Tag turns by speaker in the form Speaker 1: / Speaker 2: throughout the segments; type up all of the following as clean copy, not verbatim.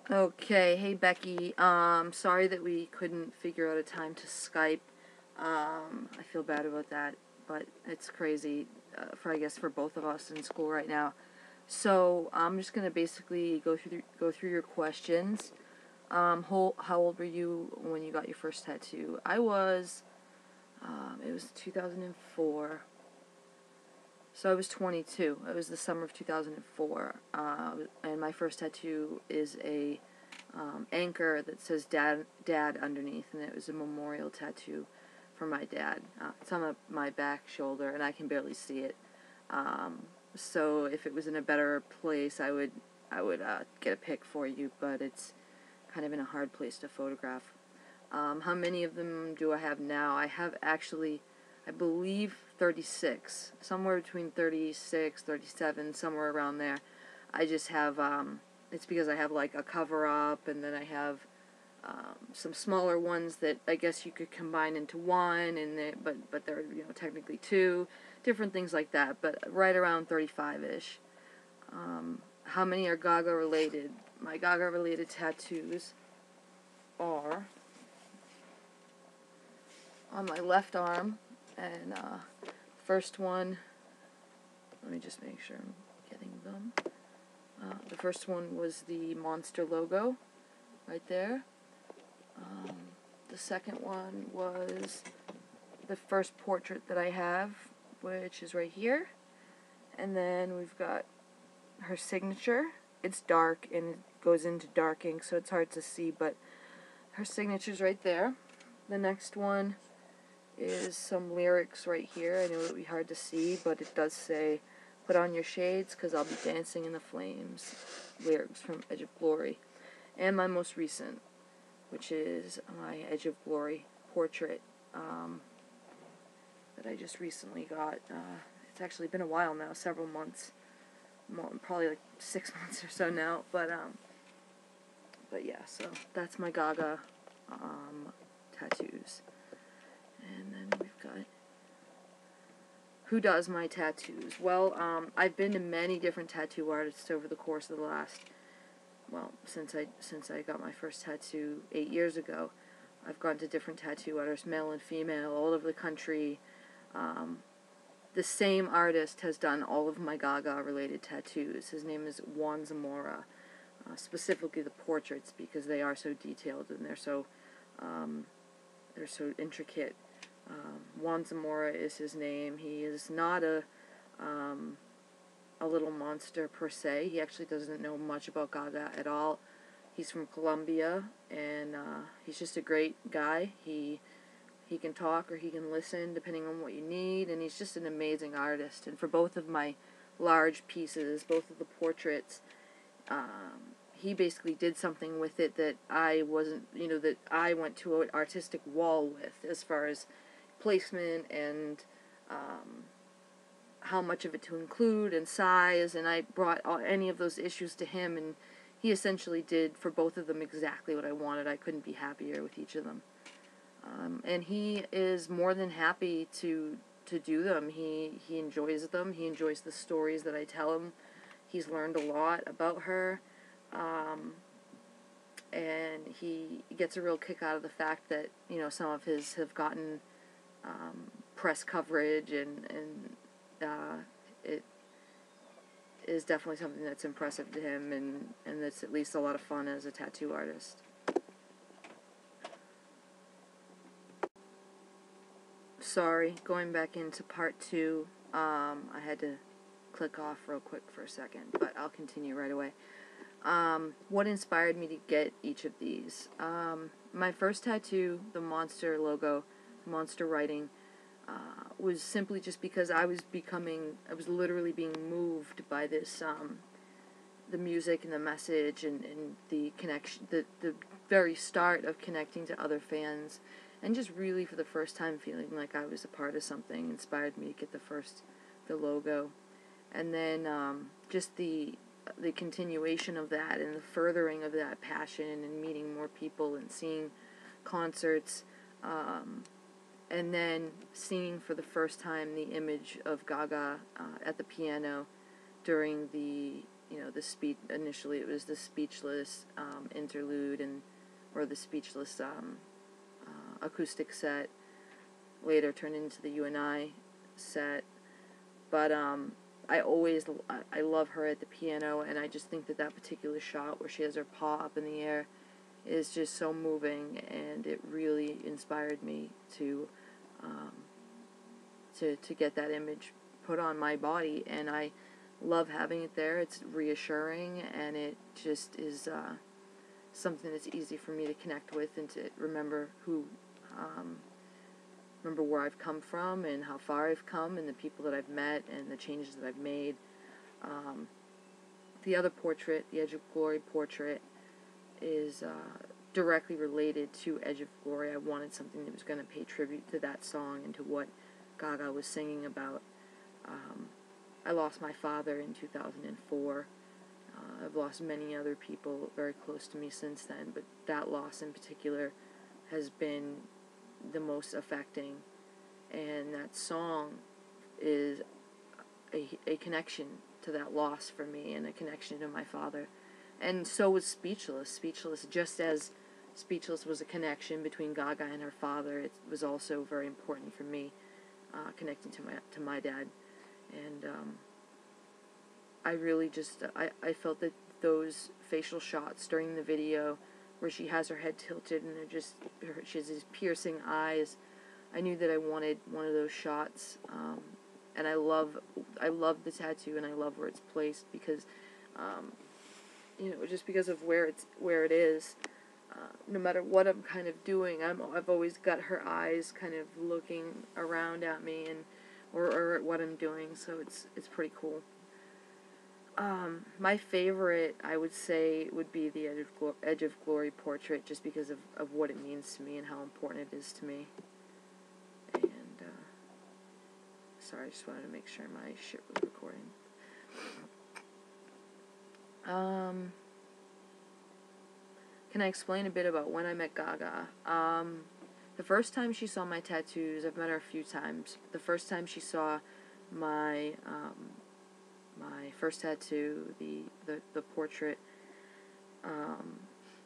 Speaker 1: Okay, hey Becky. Sorry that we couldn't figure out a time to Skype. I feel bad about that, but it's crazy I guess for both of us in school right now. So I'm just gonna basically go through your questions. How old were you when you got your first tattoo? It was 2004. So I was 22. It was the summer of 2004, and my first tattoo is a anchor that says Dad underneath, and it was a memorial tattoo for my dad. It's on my back shoulder, and I can barely see it. So if it was in a better place, I would get a pic for you, but it's kind of in a hard place to photograph. How many of them do I have now? I have actually, I believe, 36. Somewhere between 36, 37, somewhere around there. I just have, it's because I have like a cover-up, and then I have some smaller ones that I guess you could combine into one, but they're, technically two. Different things like that, but right around 35-ish. How many are Gaga related? My Gaga related tattoos are on my left arm, and first one, let me just make sure I'm getting them. The first one was the monster logo right there. The second one was the first portrait that I have, which is right here. And then we've got her signature. It's dark and it goes into dark ink, so it's hard to see, but her signature's right there. The next one is some lyrics right here. I know it would be hard to see, but it does say, "Put on your shades, 'cause I'll be dancing in the flames." Lyrics from Edge of Glory. And my most recent, which is my Edge of Glory portrait that I just recently got. It's actually been a while now, several months, probably like 6 months or so now. But yeah, so that's my Gaga tattoos. And then we've got who does my tattoos. Well, I've been to many different tattoo artists over the course of the last, since I got my first tattoo 8 years ago. I've gone to different tattoo artists, male and female, all over the country. The same artist has done all of my Gaga-related tattoos. His name is Juan Zamora. Specifically the portraits, because they are so detailed and they're so intricate. Juan Zamora is his name. He is not a little monster per se. He actually doesn't know much about Gaga at all. He's from Colombia, and he's just a great guy. He can talk or he can listen depending on what you need, and he's just an amazing artist. And for both of my large pieces, both of the portraits, he basically did something with it that I wasn't, that I went to an artistic wall with, as far as placement and how much of it to include and size, and I brought any of those issues to him, and he essentially did for both of them exactly what I wanted. I couldn't be happier with each of them. And he is more than happy to do them. He enjoys them. He enjoys the stories that I tell him. He's learned a lot about her. And he gets a real kick out of the fact that, some of his have gotten press coverage, and it is definitely something that's impressive to him, and that's at least a lot of fun as a tattoo artist. Sorry, going back into part 2, I had to click off real quick for a second, but I'll continue right away. What inspired me to get each of these? My first tattoo, the monster logo, monster writing, was simply just because I was literally being moved by this, the music and the message and the connection, the very start of connecting to other fans, and just really for the first time feeling like I was a part of something inspired me to get the logo. And then just the continuation of that and the furthering of that passion and meeting more people and seeing concerts, and then seeing for the first time the image of Gaga at the piano during the you know, the speech, initially it was the Speechless interlude, or the Speechless acoustic set, later turned into the You and I set. But I love her at the piano, and I just think that particular shot where she has her paw up in the air is just so moving, and it really inspired me to get that image put on my body, and I love having it there. It's reassuring, and it just is something that's easy for me to connect with and to remember remember where I've come from and how far I've come and the people that I've met and the changes that I've made. The other portrait, the Edge of Glory portrait, is directly related to Edge of Glory. I wanted something that was going to pay tribute to that song and to what Gaga was singing about. I lost my father in 2004. I've lost many other people very close to me since then, but that loss in particular has been the most affecting, and that song is a connection to that loss for me and a connection to my father. And so was Speechless. Speechless, just as Speechless was a connection between Gaga and her father, it was also very important for me, connecting to my dad. And I really just, I felt that those facial shots during the video where she has her head tilted and she has these piercing eyes, I knew that I wanted one of those shots. And I love the tattoo, and I love where it's placed because, you know, just because of where it is. No matter what I'm kind of doing, I've always got her eyes kind of looking around at me or at what I'm doing, so it's pretty cool. My favorite, I would say, would be the Edge of Glory portrait, just because of what it means to me and how important it is to me. And, sorry, I just wanted to make sure my shit was recording. Can I explain a bit about when I met Gaga? The first time she saw my tattoos, I've met her a few times. The first time she saw my first tattoo, the portrait,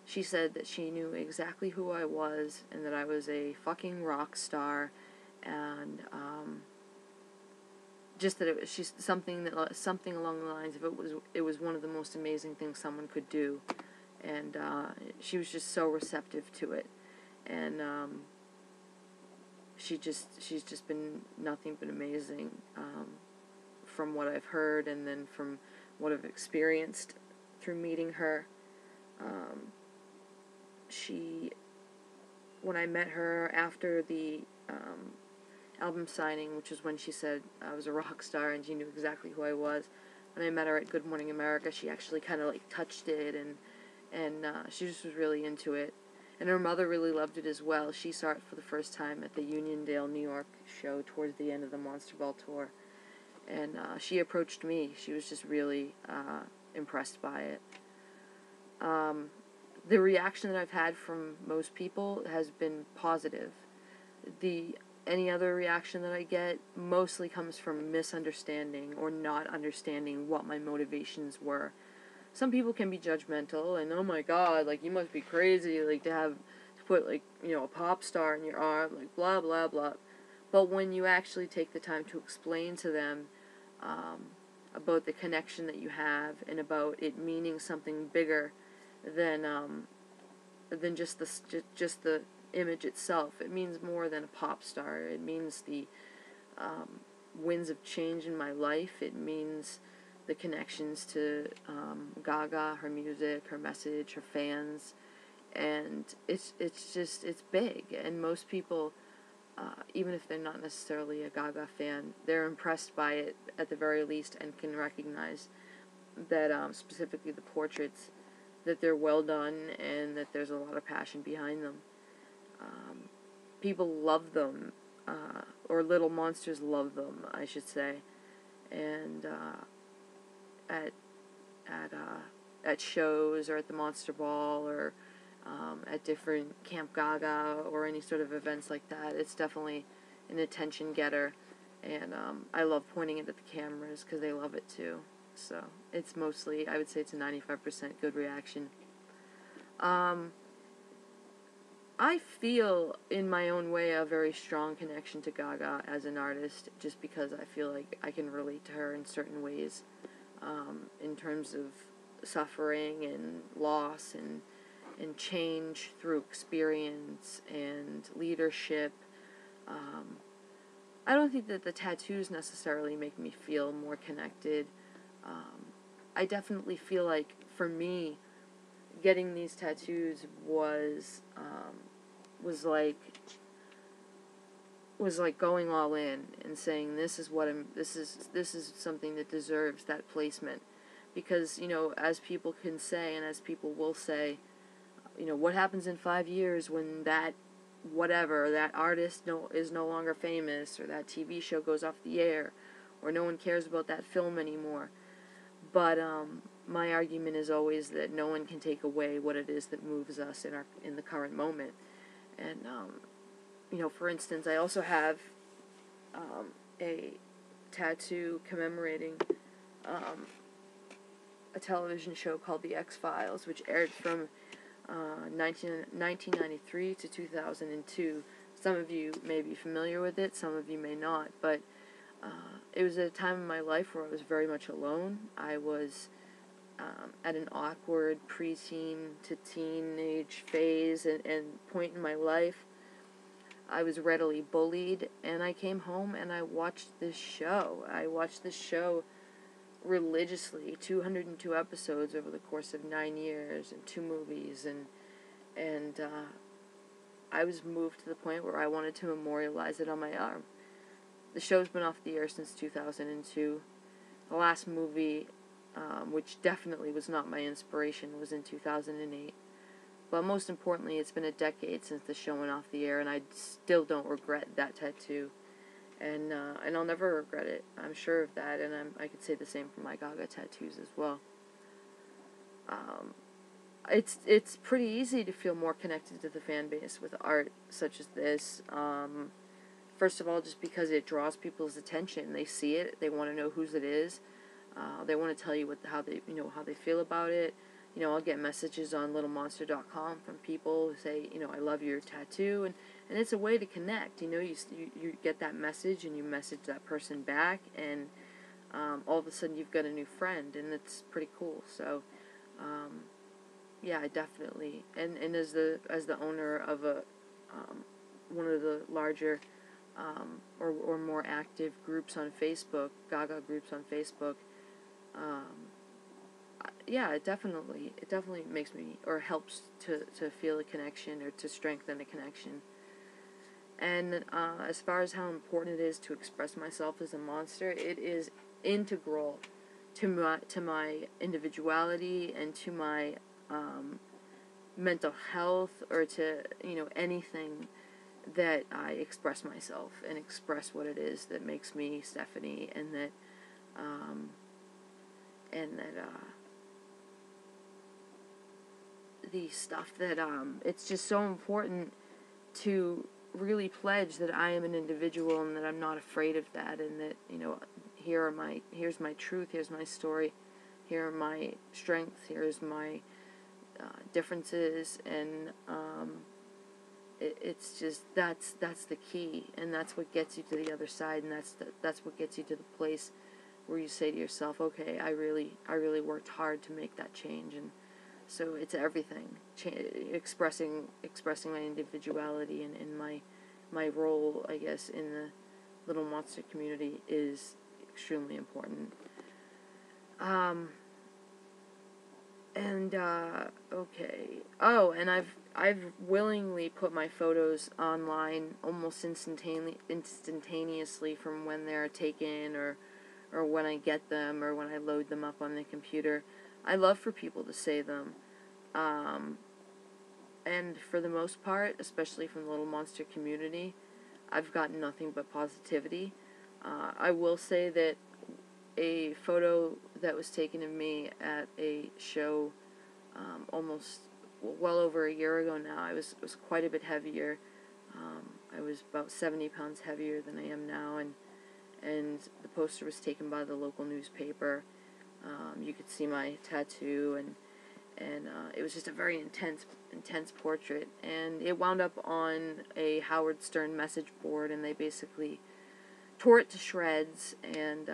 Speaker 1: she said that she knew exactly who I was and that I was a fucking rock star, and just that it was something along the lines of it was one of the most amazing things someone could do, and she was just so receptive to it, and she's just been nothing but amazing. From what I've heard and then from what I've experienced through meeting her. When I met her after the album signing, which is when she said I was a rock star and she knew exactly who I was, when I met her at Good Morning America, she actually kind of like touched it, and she just was really into it. And her mother really loved it as well. She saw it for the first time at the Uniondale, New York show towards the end of the Monster Ball tour. And she approached me. She was just really impressed by it. The reaction that I've had from most people has been positive. Any other reaction that I get mostly comes from misunderstanding or not understanding what my motivations were. Some people can be judgmental and, oh my god, like, you must be crazy, like, to put, like, you know, a pop star in your arm, like, blah, blah, blah. But when you actually take the time to explain to them about the connection that you have and about it meaning something bigger than just the image itself. It means more than a pop star. It means the winds of change in my life. It means the connections to Gaga, her music, her message, her fans, and it's big. And most people, even if they're not necessarily a Gaga fan, they're impressed by it at the very least and can recognize that, specifically the portraits, that they're well done and that there's a lot of passion behind them. People love them, or Little Monsters love them, I should say, and at shows or at the Monster Ball or at different Camp Gaga or any sort of events like that, it's definitely an attention getter, and I love pointing it at the cameras because they love it too. So It's mostly, I would say it's a 95% good reaction. Um, I feel, in my own way, a very strong connection to Gaga as an artist, just because I feel like I can relate to her in certain ways, in terms of suffering and loss and change through experience and leadership. Um, I don't think that the tattoos necessarily make me feel more connected. I definitely feel like, for me, getting these tattoos was like going all in and saying, this is what this is something that deserves that placement, because, as people can say, and as people will say, what happens in 5 years when that artist is no longer famous, or that TV show goes off the air, or no one cares about that film anymore. But my argument is always that no one can take away what it is that moves us in the current moment. And for instance, I also have a tattoo commemorating a television show called The X-Files, which aired from 1993 to 2002. Some of you may be familiar with it, some of you may not, but it was a time in my life where I was very much alone. I was at an awkward preteen to teenage phase and point in my life. I was readily bullied, and I came home and I watched this show. I watched this show religiously, 202 episodes over the course of 9 years, and 2 movies, and I was moved to the point where I wanted to memorialize it on my arm. The show's been off the air since 2002. The last movie, which definitely was not my inspiration, was in 2008. But most importantly, it's been a decade since the show went off the air, and I still don't regret that tattoo. And I'll never regret it. I'm sure of that, and I could say the same for my Gaga tattoos as well. It's pretty easy to feel more connected to the fan base with art such as this. First of all, just because it draws people's attention. They see it, they want to know whose it is. They want to tell you how they feel about it. I'll get messages on littlemonster.com from people who say, I love your tattoo, and it's a way to connect. You get that message, and you message that person back, and all of a sudden you've got a new friend, and it's pretty cool. So, yeah, I definitely, and as the owner of one of the larger or more active groups on Facebook, Gaga groups on Facebook, yeah, it definitely makes me, or helps to feel a connection, or to strengthen a connection. And as far as how important it is to express myself as a monster, it is integral to my individuality, and to my mental health, or to anything that I express myself and express what it is that makes me Stephanie, and that the stuff that it's just so important to really pledge that I am an individual, and that I'm not afraid of that, and that here's my truth, here's my story, here are my strengths, here's my differences, and it's just that's the key, and that's what gets you to the other side, and that's what gets you to the place where you say to yourself, okay, I really worked hard to make that change. And so it's everything. Expressing my individuality and my role, I guess, in the Little Monster community is extremely important. Okay. Oh, and I've willingly put my photos online almost instantaneously from when they're taken, or when I get them, or when I load them up on the computer. I love for people to say them. And for the most part, especially from the Little Monster community, I've gotten nothing but positivity. I will say that a photo that was taken of me at a show almost well over a year ago now, I was quite a bit heavier. I was about 70 pounds heavier than I am now, and the poster was taken by the local newspaper, You could see my tattoo, and it was just a very intense portrait, and it wound up on a Howard Stern message board, and they basically tore it to shreds, and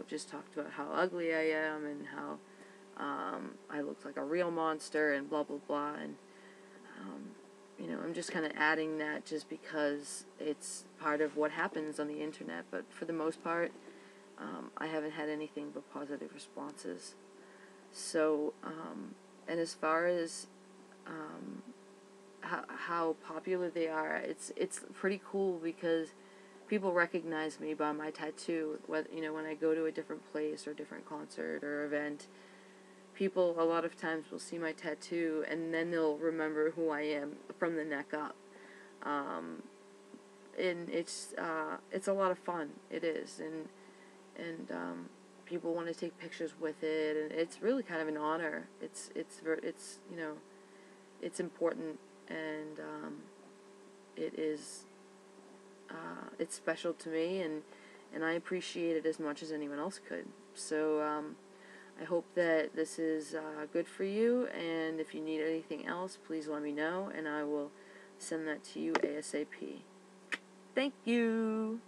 Speaker 1: just talked about how ugly I am, and how I looked like a real monster, and blah blah blah. And I'm just kind of adding that just because it's part of what happens on the internet, but for the most part, I haven't had anything but positive responses. So, and as far as how popular they are, it's pretty cool because people recognize me by my tattoo. When I go to a different place or different concert or event, people a lot of times will see my tattoo and then they'll remember who I am from the neck up. And it's a lot of fun. It is, and people want to take pictures with it, and it's really kind of an honor. It's important, and it is it's special to me, and I appreciate it as much as anyone else could. So I hope that this is good for you, and if you need anything else, please let me know, and I will send that to you ASAP. Thank you!